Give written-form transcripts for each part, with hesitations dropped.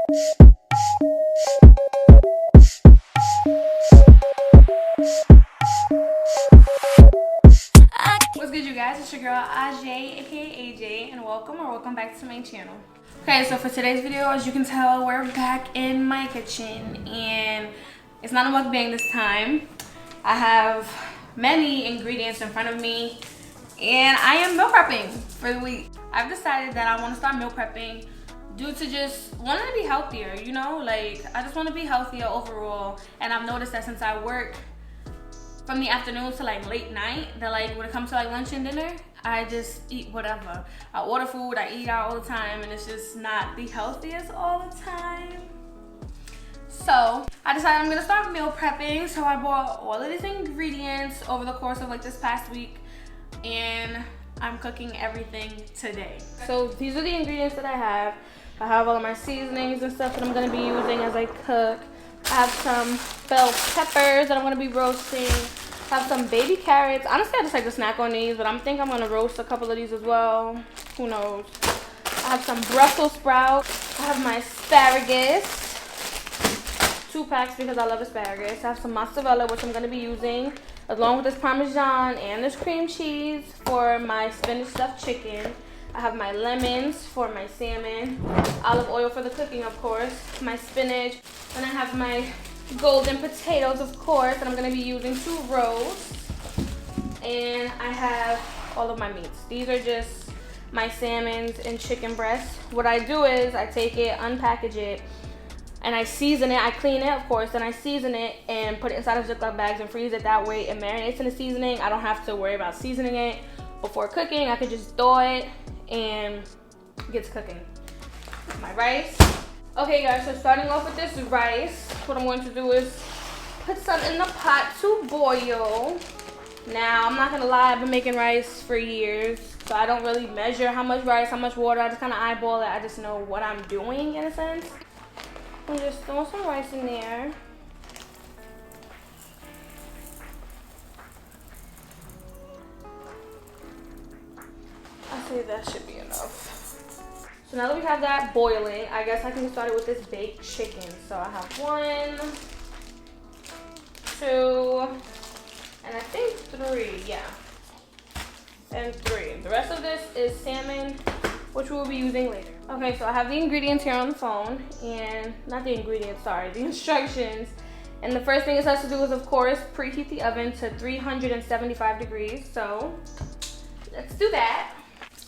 What's good, you guys? It's your girl Aj, aka AJ, and welcome back to my channel. Okay, so for today's video, as you can tell, we're back in my kitchen, and it's not a mukbang this time. I have many ingredients in front of me, and I am meal prepping for the week. I've decided that I want to start meal prepping due to just wanting to be healthier, you know? Like, I just want to be healthier overall, and I've noticed that since I work from the afternoon to like late night, that like when it comes to like lunch and dinner, I just eat whatever. I order food, I eat out all the time, and it's just not the healthiest all the time. So I decided I'm gonna start meal prepping. So I bought all of these ingredients over the course of like this past week, and I'm cooking everything today. So these are the ingredients that I have. I have all of my seasonings and stuff that I'm gonna be using as I cook. I have some bell peppers that I'm gonna be roasting. I have some baby carrots. Honestly, I just like to snack on these, but I'm gonna roast a couple of these as well. Who knows? I have some Brussels sprouts. I have my asparagus. 2 packs because I love asparagus. I have some mozzarella, which I'm gonna be using, along with this Parmesan and this cream cheese for my spinach stuffed chicken. I have my lemons for my salmon, olive oil for the cooking, of course, my spinach, and I have my golden potatoes, of course, that I'm going to be using to roast. And I have all of my meats. These are just my salmons and chicken breasts. What I do is I take it, unpackage it, and I season it. I clean it, of course, then I season it and put it inside of Ziploc bags and freeze it that way. It marinates in the seasoning. I don't have to worry about seasoning it before cooking. I could just thaw it and get to cooking. My rice. Okay guys, so starting off with this rice, what I'm going to do is put some in the pot to boil. Now, I'm not gonna lie, I've been making rice for years, so I don't really measure how much rice, how much water. I just kind of eyeball it. I just know what I'm doing in a sense. I'm just throwing some rice in there. I say that should be enough. So now that we have that boiling, I guess I can get started with this baked chicken. So I have 1, 2, and I think 3, yeah. And 3. The rest of this is salmon, which we'll be using later. Okay, so I have the ingredients here on the phone, and not the ingredients, sorry, the instructions. And the first thing it has to do is, of course, preheat the oven to 375 degrees. So let's do that.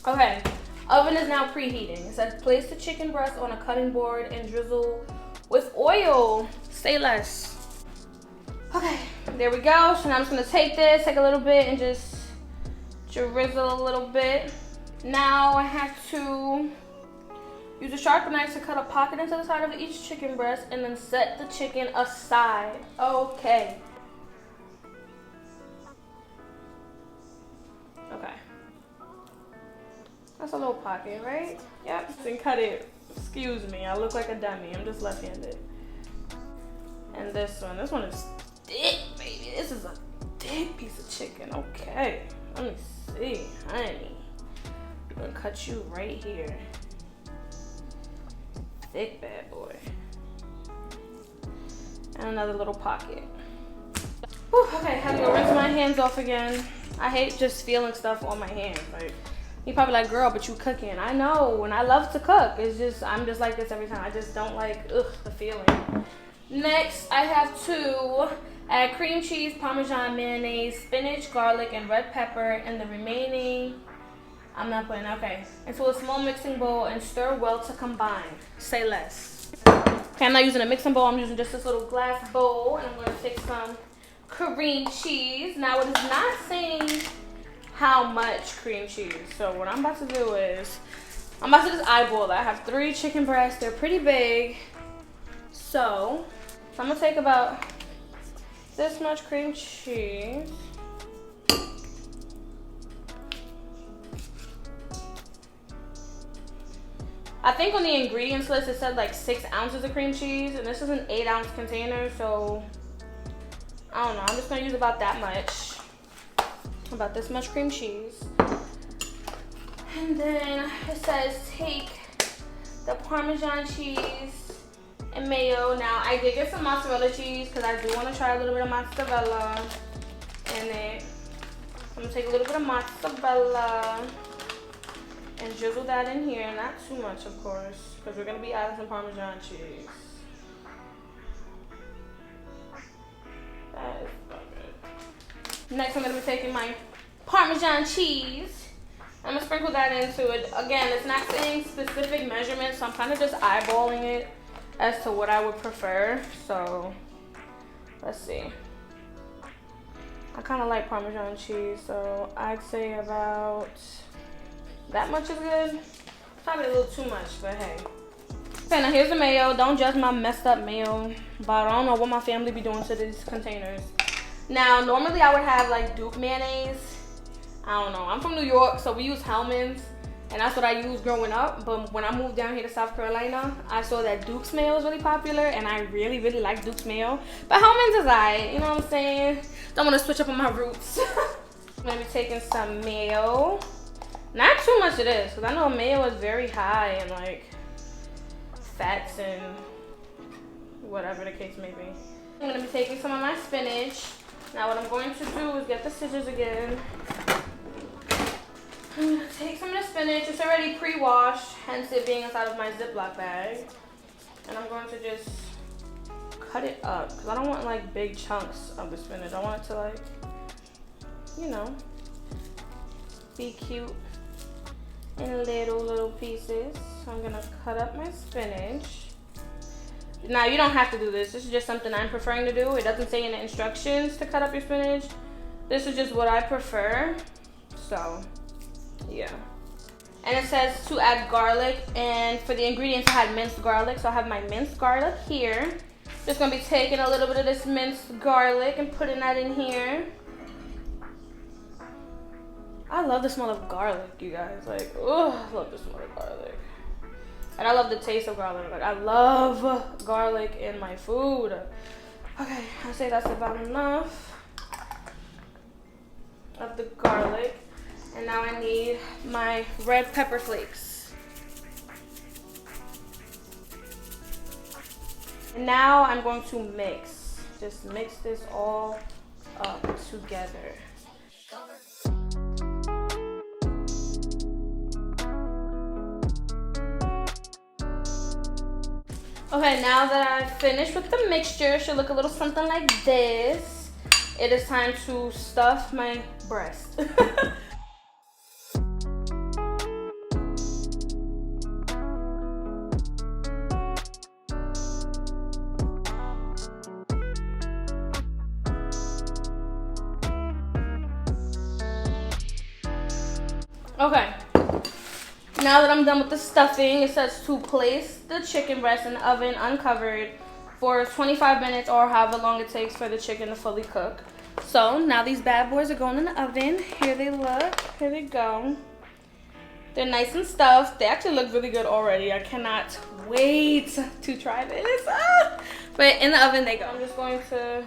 Okay, oven is now preheating. It says place the chicken breast on a cutting board and drizzle with oil. Say less. Okay, there we go. So now I'm just gonna take a little bit and just drizzle a little bit. Now I have to use a sharp knife to cut a pocket into the side of each chicken breast and then set the chicken aside. Okay. Okay. That's a little pocket, right? Yep, then cut it. Excuse me, I look like a dummy. I'm just left-handed. And this one is thick, baby. This is a thick piece of chicken. Okay, let me see, honey. I'm gonna cut you right here. Thick bad boy. And another little pocket. Whew, okay, I have to go rinse my hands off again. I hate just feeling stuff on my hands. Like, you're probably like, girl, but you cooking. I know, and I love to cook. It's just, I'm just like this every time. I just don't like, the feeling. Next, I have to add cream cheese, Parmesan, mayonnaise, spinach, garlic, and red pepper, and the remaining, I'm not putting, okay, into a small mixing bowl and stir well to combine. Say less. Okay, I'm not using a mixing bowl. I'm using just this little glass bowl, and I'm going to take some cream cheese. Now, it is not saying how much cream cheese. So what I'm about to do is, I'm about to just eyeball that. I have 3 chicken breasts. They're pretty big. So I'm gonna take about this much cream cheese. I think on the ingredients list it said like 6 ounces of cream cheese, and this is an 8-ounce container, so I don't know. I'm just gonna use about that much, about this much cream cheese. And then it says take the Parmesan cheese and mayo. Now, I did get some mozzarella cheese because I do want to try a little bit of mozzarella in it. I'm going to take a little bit of mozzarella and drizzle that in here. Not too much, of course, because we're going to be adding some Parmesan cheese. That is so good. Next, I'm going to be taking my Parmesan cheese. I'm going to sprinkle that into it. Again, it's not saying specific measurements, so I'm kind of just eyeballing it as to what I would prefer. So, let's see. I kind of like Parmesan cheese, so I'd say about that much is good. Probably a little too much, but hey. Okay, now here's the mayo. Don't judge my messed up mayo, but I don't know what my family be doing to these containers. Now, normally I would have like Duke mayonnaise. I don't know. I'm from New York, so we use Hellmann's, and that's what I used growing up. But when I moved down here to South Carolina, I saw that Duke's mayo is really popular, and I really, really like Duke's mayo. But Hellmann's is alright, you know what I'm saying? Don't want to switch up on my roots. I'm going to be taking some mayo. Not too much of this, because I know mayo is very high in like fats and whatever the case may be. I'm going to be taking some of my spinach. Now what I'm going to do is get the scissors again. I'm going to take some of the spinach. It's already pre-washed, hence it being inside of my Ziploc bag. And I'm going to just cut it up, because I don't want like big chunks of the spinach. I want it to like, you know, be cute in little pieces. So I'm gonna cut up my spinach. Now you don't have to do this. This is just something I'm preferring to do. It doesn't say in the instructions to cut up your spinach. This is just what I prefer. So yeah. And it says to add garlic, and for the ingredients I had minced garlic. So I have my minced garlic here. Just gonna be taking a little bit of this minced garlic and putting that in here. I love the smell of garlic, you guys. Like, oh, I love the smell of garlic. And I love the taste of garlic. Like, I love garlic in my food. Okay, I say that's about enough of the garlic. And now I need my red pepper flakes. And now I'm going to mix. Just mix this all up together. Okay, now that I've finished with the mixture, it should look a little something like this. It is time to stuff my breast. Okay. Now that I'm done with the stuffing, it says to place the chicken breast in the oven uncovered for 25 minutes or however long it takes for the chicken to fully cook. So now these bad boys are going in the oven. Here they look. Here they go. They're nice and stuffed. They actually look really good already. I cannot wait to try this. But in the oven they go. I'm just going to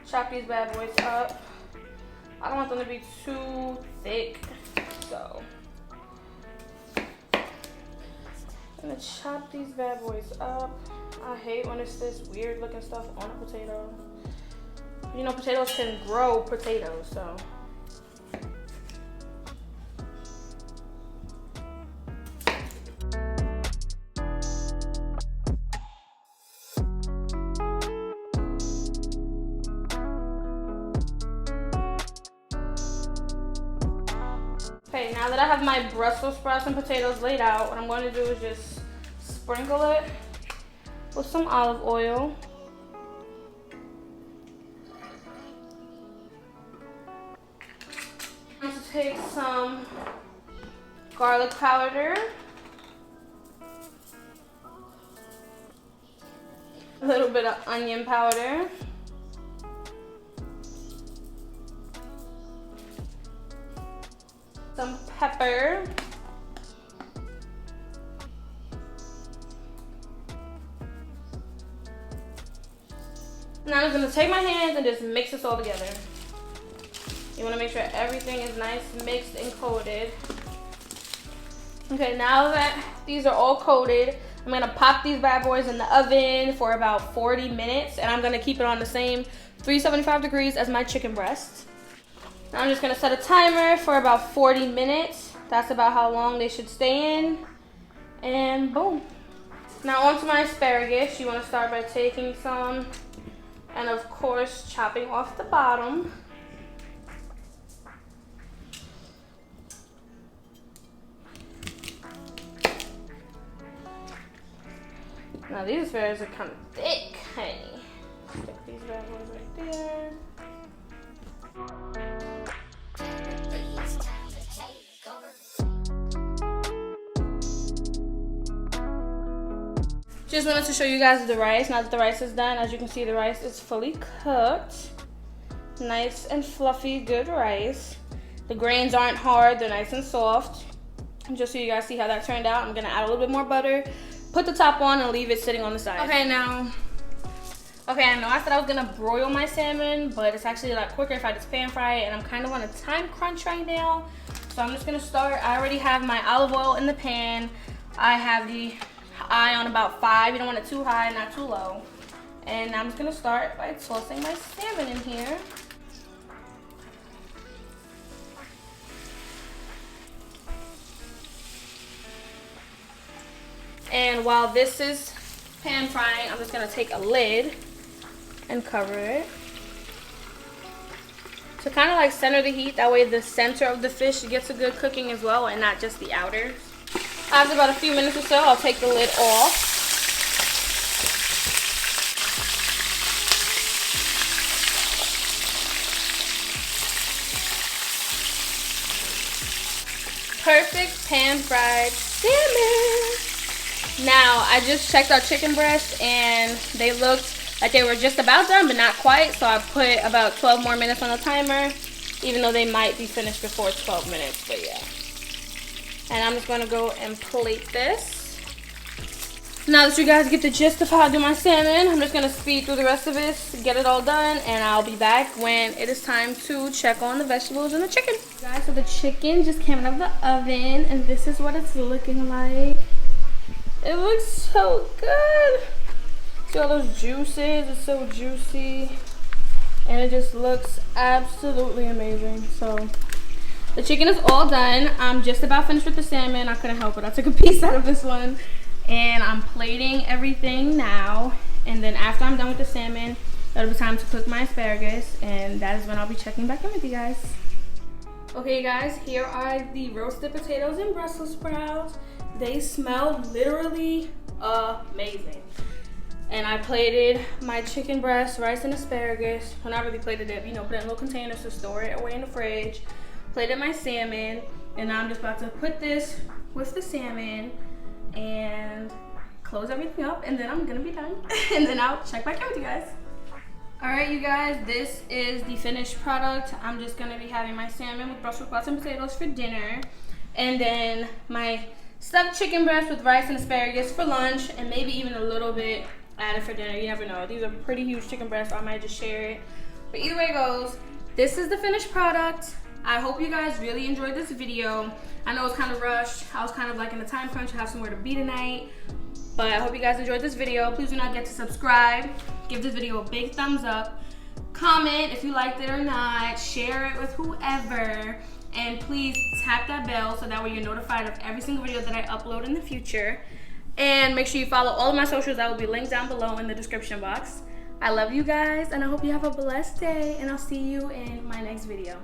chop these bad boys up. I don't want them to be too thick, so I'm gonna chop these bad boys up. I hate when it's this weird looking stuff on a potato. You know, potatoes can grow potatoes, so. Okay, now that I have my Brussels sprouts and potatoes laid out, what I'm going to do is just sprinkle it with some olive oil. I'm going to take some garlic powder, a little bit of onion powder, some pepper, now I'm going to take my hands and just mix this all together. You want to make sure everything is nice, mixed, and coated. Okay, now that These are all coated. I'm gonna pop these bad boys in the oven for about 40 minutes, and I'm gonna keep it on the same 375 degrees as my chicken breast. Now I'm just gonna set a timer for about 40 minutes. That's about how long they should stay in. And boom. Now onto my asparagus. You wanna start by taking some and of course chopping off the bottom. Now these asparagus are kind of thick, honey. Stick these bad boys right there. Just wanted to show you guys the rice. Now that the rice is done, as you can see, the rice is fully cooked. Nice and fluffy, good rice. The grains aren't hard, they're nice and soft. And just so you guys see how that turned out, I'm gonna add a little bit more butter, put the top on, and leave it sitting on the side. Okay, I know I said I was gonna broil my salmon, but it's actually a lot quicker if I just pan fry it, and I'm kind of on a time crunch right now. So I'm just gonna start. I already have my olive oil in the pan. I have the eye on about 5. You don't want it too high, not too low. And I'm just gonna start by tossing my salmon in here. And while this is pan frying, I'm just gonna take a lid and cover it to kind of like center the heat. That way the center of the fish gets a good cooking as well, and not just the outer. After about a few minutes or so, I'll take the lid off. Perfect pan fried salmon. Now, I just checked our chicken breasts and they looked like they were just about done, but not quite. So I put about 12 more minutes on the timer, even though they might be finished before 12 minutes, but yeah. And I'm just gonna go and plate this. Now that you guys get the gist of how I do my salmon, I'm just gonna speed through the rest of this, get it all done, and I'll be back when it is time to check on the vegetables and the chicken. Guys, so the chicken just came out of the oven, and this is what it's looking like. It looks so good. See all those juices? It's so juicy. And it just looks absolutely amazing. So the chicken is all done. I'm just about finished with the salmon. I couldn't help it. I took a piece out of this one. And I'm plating everything now. And then after I'm done with the salmon, it'll be time to cook my asparagus. And that is when I'll be checking back in with you guys. Okay guys, here are the roasted potatoes and Brussels sprouts. They smell literally amazing. And I plated my chicken breast, rice, and asparagus. Well, not really plated it, you know, put it in little containers to store it away in the fridge. Plated my salmon, and now I'm just about to put this with the salmon and close everything up, and then I'm gonna be done. And then I'll check back in with you guys. All right, you guys, this is the finished product. I'm just gonna be having my salmon with Brussels sprouts and potatoes for dinner, and then my stuffed chicken breast with rice and asparagus for lunch, and maybe even a little bit added for dinner. You never know. These are pretty huge chicken breasts, so I might just share it. But either way it goes, this is the finished product. I hope you guys really enjoyed this video. I know it's kind of rushed. I was kind of like in a time crunch. I have somewhere to be tonight. But I hope you guys enjoyed this video. Please do not forget to subscribe. Give this video a big thumbs up. Comment if you liked it or not. Share it with whoever. And please tap that bell so that way you're notified of every single video that I upload in the future. And make sure you follow all of my socials. That will be linked down below in the description box. I love you guys, and I hope you have a blessed day. And I'll see you in my next video.